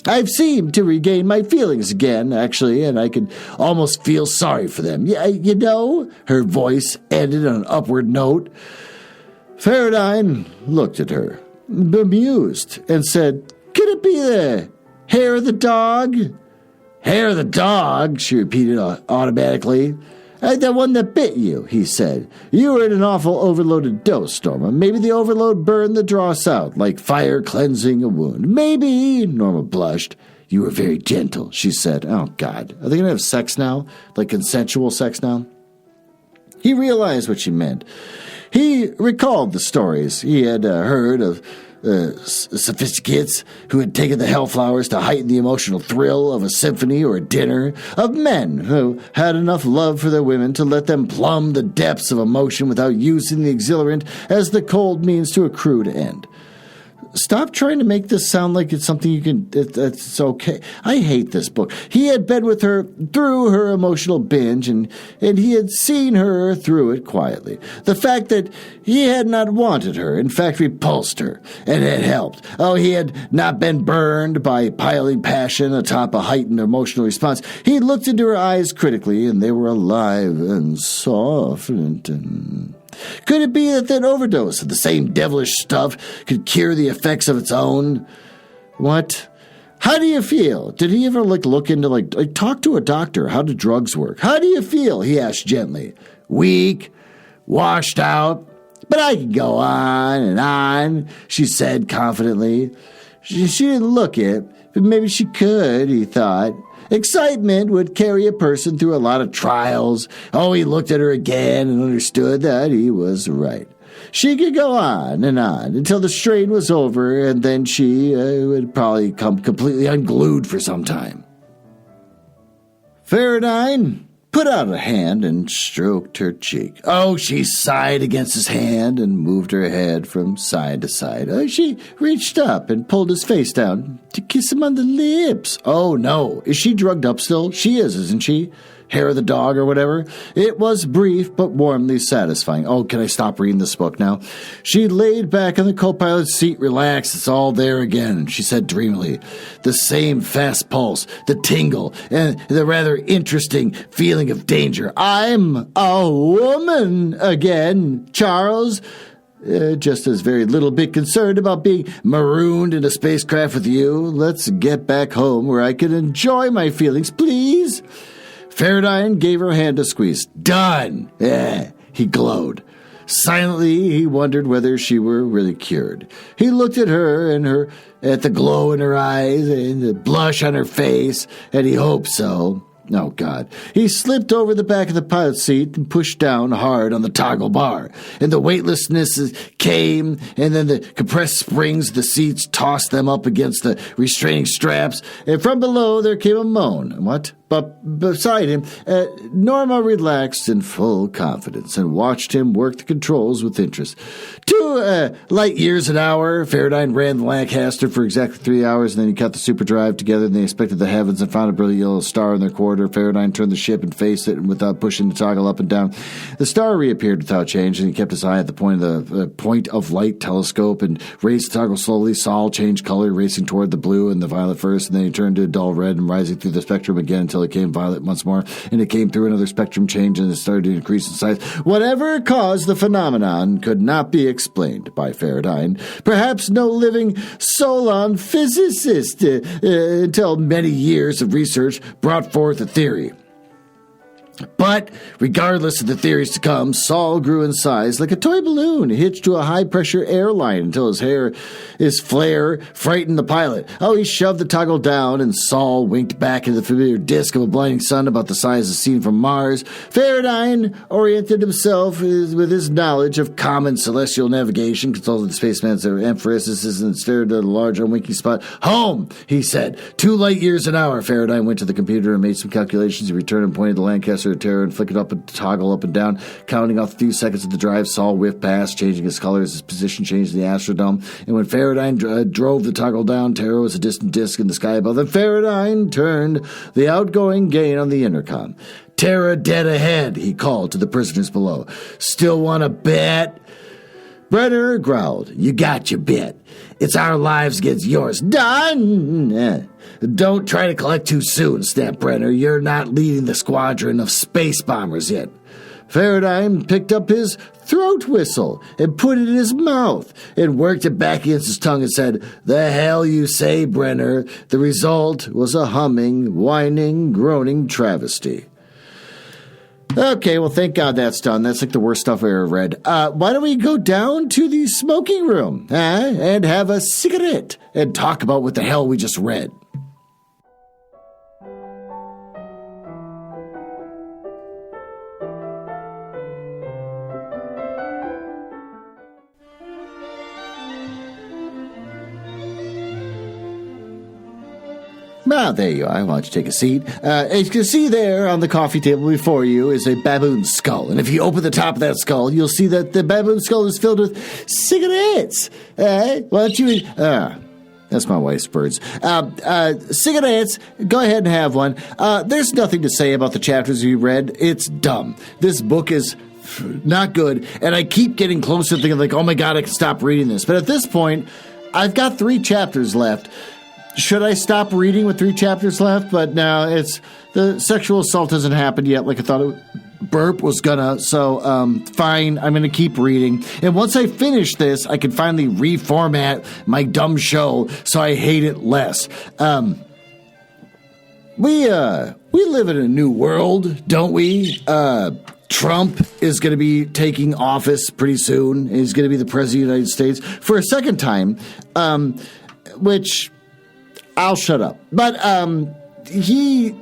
A: I've seemed to regain my feelings again, actually, and I can almost feel sorry for them. Yeah, you know, her voice ended on an upward note. Faraday looked at her, bemused, and said, Could it be the hair of the dog? Hair of the dog, she repeated automatically. The one that bit you, he said. You were in an awful overloaded dose, Norma. Maybe the overload burned the dross out, like fire cleansing a wound. Maybe, Norma blushed. You were very gentle, she said. Oh, God. Are they going to have sex now? Like consensual sex now? He realized what she meant. He recalled the stories he had heard of sophisticates who had taken the Hellflowers to heighten the emotional thrill of a symphony or a dinner, of men who had enough love for their women to let them plumb the depths of emotion without using the exhilarant as the cold means to a crude end. stop trying to make this sound like it's something you can, it's okay. I hate this book. He had been with her through her emotional binge, and he had seen her through it quietly. The fact that he had not wanted her, in fact repulsed her, and it helped. Oh, he had not been burned by piling passion atop a heightened emotional response. He looked into her eyes critically, and they were alive and soft and... Could it be that overdose of the same devilish stuff could cure the effects of its own? What? How do you feel? Did he ever look into talk to a doctor? How do drugs work? How do you feel? He asked gently. Weak, washed out. But I can go on and on, she said confidently. She didn't look it, but maybe she could, he thought. Excitement would carry a person through a lot of trials. Oh, he looked at her again and understood that he was right. She could go on and on until the strain was over, and then she would probably come completely unglued for some time. Faradine put out a hand and stroked her cheek. Oh, she sighed against his hand and moved her head from side to side. Oh, she reached up and pulled his face down to kiss him on the lips. Oh, no. Is she drugged up still? She is, isn't she? Hair of the dog or whatever. It was brief but warmly satisfying. Oh, can I stop reading this book now? She laid back in the co-pilot's seat, relaxed. It's all there again, she said dreamily. The same fast pulse, the tingle, and the rather interesting feeling of danger. I'm a woman again, Charles. Just as very little bit concerned about being marooned in a spacecraft with you. Let's get back home where I can enjoy my feelings, please. Faradine gave her hand a squeeze. Done! He glowed. Silently, he wondered whether she were really cured. He looked at her and at the glow in her eyes and the blush on her face, and he hoped so. Oh, God. He slipped over the back of the pilot's seat and pushed down hard on the toggle bar. And the weightlessness came, and then the compressed springs of the seats tossed them up against the restraining straps. And from below there came a moan. What? But beside him, Norma relaxed in full confidence and watched him work the controls with interest. 2 light years an hour. Faradine ran the Lancaster for exactly 3 hours, and then he cut the superdrive together, and they inspected the heavens and found a brilliant yellow star in their quarter. Faradine turned the ship and faced it without pushing the toggle up and down. The star reappeared without change, and he kept his eye at the point of light telescope and raised the toggle slowly. Sol changed color, racing toward the blue and the violet first, and then he turned to a dull red and rising through the spectrum again until it came violet once more, and it came through another spectrum change, and it started to increase in size. Whatever caused the phenomenon could not be explained by Faradine. Perhaps no living Solon physicist until many years of research brought forth a theory. But, regardless of the theories to come, Saul grew in size like a toy balloon hitched to a high-pressure airline until his flare frightened the pilot. Oh, he shoved the toggle down, and Saul winked back into the familiar disk of a blinding sun about the size of seen from Mars. Faradine oriented himself with his knowledge of common celestial navigation, consulted the spaceman's emphasis, and stared at a large unwinking spot. Home, he said. 2 light years an hour. Faradine went to the computer and made some calculations. He returned and pointed the Lancaster Terror and flickered up and toggle up and down, counting off a few seconds of the drive. Saul whiffed past, changing his color as his position changed in the Astrodome. And when Faradine drove the toggle down, Terror was a distant disk in the sky above them. Faradine turned the outgoing gain on the intercom. Terror dead ahead, he called to the prisoners below. Still want to bet? Brenner growled. You got your bit. It's our lives against yours. Done! Don't try to collect too soon, snapped Brenner. You're not leading the squadron of space bombers yet. Faradine picked up his throat whistle and put it in his mouth and worked it back against his tongue and said, The hell you say, Brenner. The result was a humming, whining, groaning travesty. Okay, well, thank God that's done. That's like the worst stuff I ever read. Why don't we go down to the smoking room and have a cigarette and talk about what the hell we just read? Ah, there you are. Why don't you take a seat? As you can see there on the coffee table before you is a baboon skull. And if you open the top of that skull, you'll see that the baboon skull is filled with cigarettes. Why don't you... That's my wife's birds. Cigarettes, go ahead and have one. There's nothing to say about the chapters you read. It's dumb. This book is not good, and I keep getting closer thinking like, oh my God, I can stop reading this. But at this point, I've got 3 chapters left. Should I stop reading with 3 chapters left? But no, the sexual assault hasn't happened yet like I thought Burp was gonna, so fine, I'm gonna keep reading. And once I finish this, I can finally reformat my dumb show so I hate it less. We live in a new world, don't we? Trump is going to be taking office pretty soon. He's going to be the president of the United States for a second time, which I'll shut up. But he's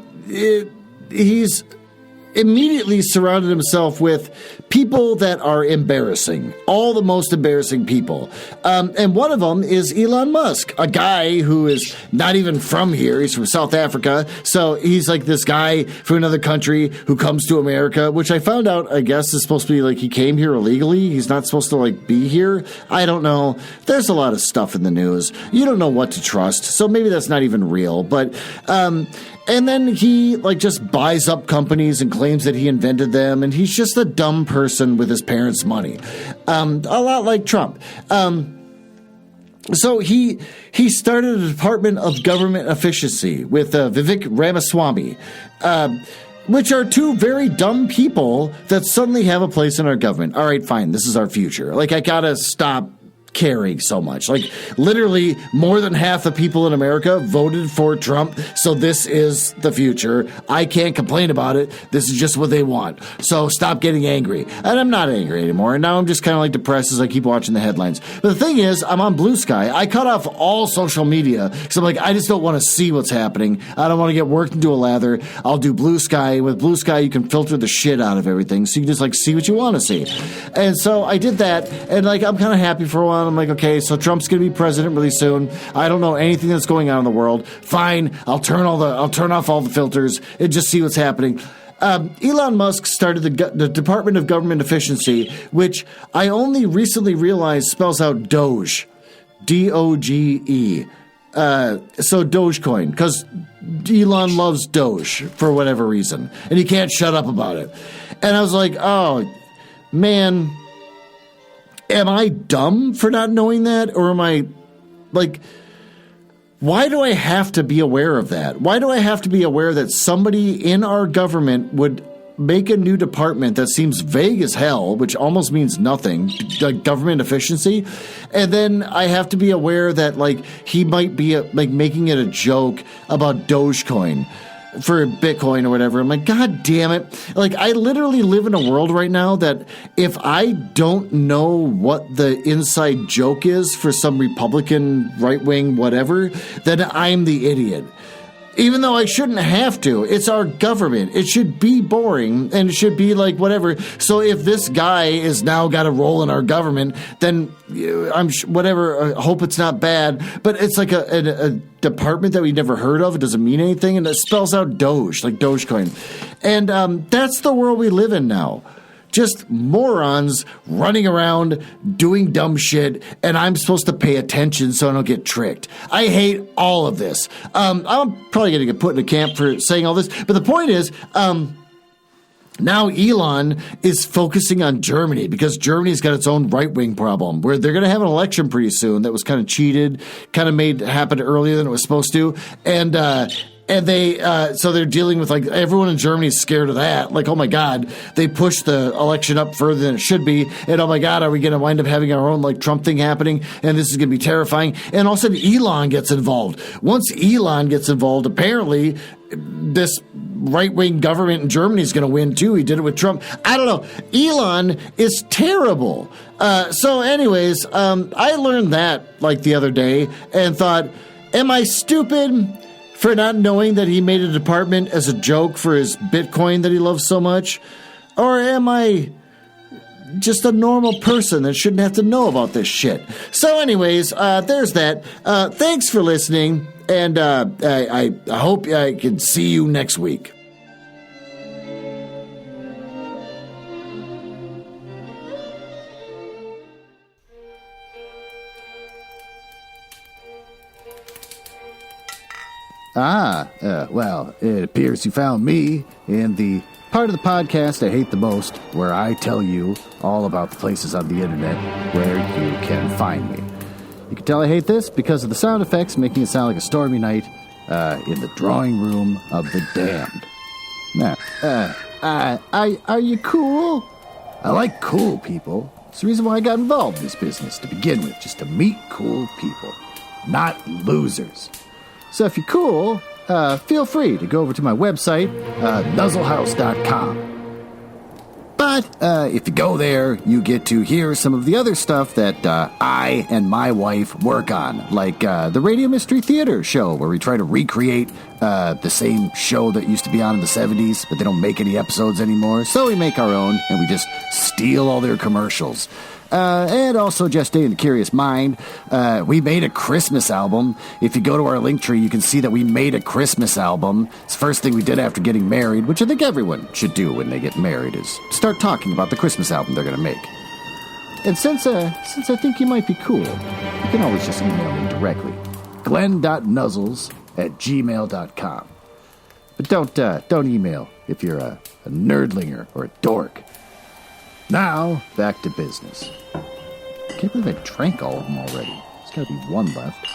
A: immediately surrounded himself with people that are embarrassing, all the most embarrassing people. And one of them is Elon Musk, a guy who is not even from here. He's from South Africa. So he's like this guy from another country who comes to America, which I found out, I guess, is supposed to be like he came here illegally. He's not supposed to like be here. I don't know. There's a lot of stuff in the news. You don't know what to trust. So maybe that's not even real. But, and then he like just buys up companies and claims that he invented them, and he's just a dumb person with his parents' money, a lot like Trump. So he started a Department of Government Efficiency with Vivek Ramaswamy, which are 2 very dumb people that suddenly have a place in our government. All right, fine, this is our future. Like, I gotta stop caring so much. Like, literally more than half the people in America voted for Trump, so this is the future. I can't complain about it. This is just what they want. So stop getting angry. And I'm not angry anymore, and now I'm just kind of like depressed as I keep watching the headlines. But the thing is, I'm on Blue Sky. I cut off all social media, so I'm like, I just don't want to see what's happening. I don't want to get worked into a lather. I'll do Blue Sky. With Blue Sky, you can filter the shit out of everything, so you can just like see what you want to see. And so I did that, and like I'm kind of happy for a while. I'm like, okay, so Trump's going to be president really soon. I don't know anything that's going on in the world. Fine, I'll turn off all the filters and just see what's happening. Elon Musk started the Department of Government Efficiency, which I only recently realized spells out Doge, D-O-G-E. So Dogecoin, because Elon loves Doge for whatever reason, and he can't shut up about it. And I was like, oh man, am I dumb for not knowing that? Or am I, like, why do I have to be aware of that? Why do I have to be aware that somebody in our government would make a new department that seems vague as hell, which almost means nothing, like government efficiency, and then I have to be aware that, like, he might be, like, making it a joke about Dogecoin for Bitcoin or whatever. I'm like, God damn it. Like, I literally live in a world right now that if I don't know what the inside joke is for some Republican right-wing whatever, then I'm the idiot. Even though I shouldn't have to. It's our government. It should be boring, and it should be like whatever. So if this guy is now got a role in our government, then whatever. I hope it's not bad. But it's like a department that we never heard of. It doesn't mean anything, and it spells out Doge, like Dogecoin. And that's the world we live in now. Just morons running around doing dumb shit, and I'm supposed to pay attention so I don't get tricked. I hate all of this. I'm probably going to get put in a camp for saying all this, but the point is, now Elon is focusing on Germany because Germany's got its own right-wing problem where they're going to have an election pretty soon that was kind of cheated, kind of made happen earlier than it was supposed to, and they, so they're dealing with, like, everyone in Germany is scared of that. Like, oh my God, they pushed the election up further than it should be. And oh my God, are we going to wind up having our own, like, Trump thing happening? And this is going to be terrifying. And all of a sudden, Elon gets involved. Once Elon gets involved, apparently this right-wing government in Germany is going to win too. He did it with Trump. I don't know. Elon is terrible. So anyways, I learned that, like, the other day and thought, am I stupid for not knowing that he made a department as a joke for his Bitcoin that he loves so much? Or am I just a normal person that shouldn't have to know about this shit. So anyways, there's that. Thanks for listening, and I hope I can see you next week. Well, it appears you found me in the part of the podcast I hate the most, where I tell you all about the places on the internet where you can find me. You can tell I hate this because of the sound effects making it sound like a stormy night in the drawing room of the damned. Now, are you cool? I like cool people. It's the reason why I got involved in this business to begin with, just to meet cool people, not losers. So if you're cool, feel free to go over to my website, nuzzlehouse.com. But if you go there, you get to hear some of the other stuff that I and my wife work on, like the Radio Mystery Theater show, where we try to recreate the same show that used to be on in the 70s, but they don't make any episodes anymore. So we make our own, and we just steal all their commercials. And also Just Day in the Curious Mind. We made a Christmas album. If you go to our link tree, you can see that we made a Christmas album. It's the first thing we did after getting married, which I think everyone should do when they get married, is start talking about the Christmas album they're going to make. And since I think you might be cool, you can always just email me directly. glenn.nuzzles@gmail.com. But don't email if you're a nerdlinger or a dork. Now, back to business. I can't believe I drank all of them already. There's got to be one left.